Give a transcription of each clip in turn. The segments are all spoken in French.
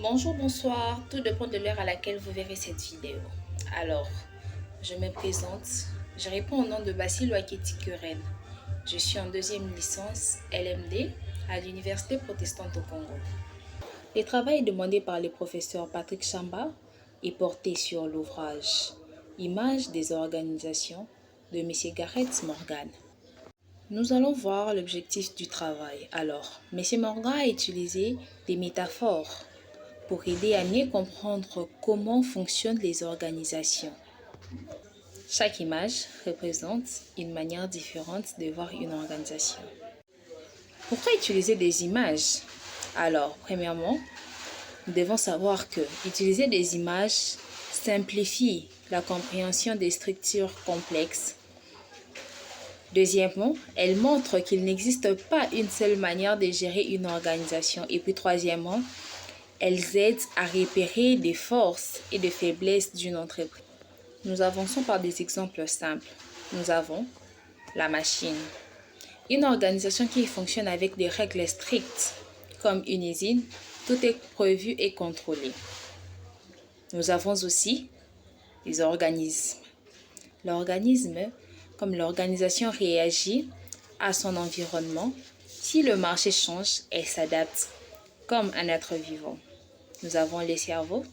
Bonjour, bonsoir, tout dépend de l'heure à laquelle vous verrez cette vidéo. Alors, je me présente, je réponds au nom de Basile Waketi Kuren. Je suis en deuxième licence LMD à l'Université protestante au Congo. Le travail demandé par le professeur Patrick Chamba est porté sur l'ouvrage Images des organisations de M. Gareth Morgan. Nous allons voir l'objectif du travail. Alors, M. Morgan a utilisé des métaphores pour aider à mieux comprendre comment fonctionnent les organisations. Chaque image représente une manière différente de voir une organisation. Pourquoi utiliser des images? Alors, premièrement, nous devons savoir que utiliser des images simplifie la compréhension des structures complexes. Deuxièmement, elle montre qu'il n'existe pas une seule manière de gérer une organisation. Et puis troisièmement, elles aident à repérer des forces et des faiblesses d'une entreprise. Nous avançons par des exemples simples. Nous avons la machine. Une organisation qui fonctionne avec des règles strictes, comme une usine, tout est prévu et contrôlé. Nous avons aussi les organismes. L'organisme, comme l'organisation réagit à son environnement, si le marché change, elle s'adapte, comme un être vivant. Nous avons les cerveaux.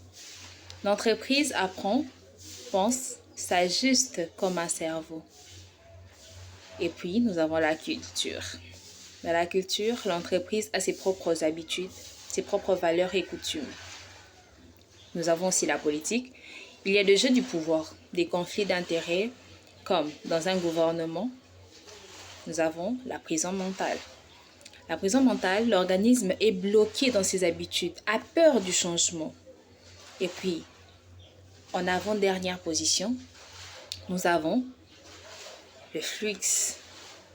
L'entreprise apprend, pense, s'ajuste comme un cerveau. Et puis, nous avons la culture. Dans la culture, l'entreprise a ses propres habitudes, ses propres valeurs et coutumes. Nous avons aussi la politique. Il y a des jeux du pouvoir, des conflits d'intérêts, comme dans un gouvernement. Nous avons la prison mentale. La prison mentale, l'organisme est bloqué dans ses habitudes, a peur du changement. Et puis, en avant-dernière position, nous avons le flux,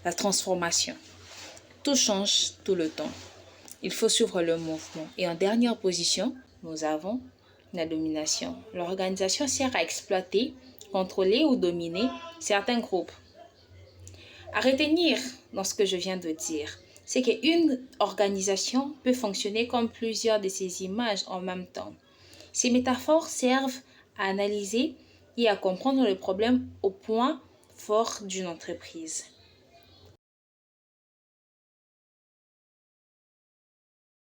la transformation. Tout change tout le temps. Il faut suivre le mouvement. Et en dernière position, nous avons la domination. L'organisation sert à exploiter, contrôler ou dominer certains groupes. À retenir dans ce que je viens de dire, c'est qu'une organisation peut fonctionner comme plusieurs de ces images en même temps. Ces métaphores servent à analyser et à comprendre le problème au point fort d'une entreprise.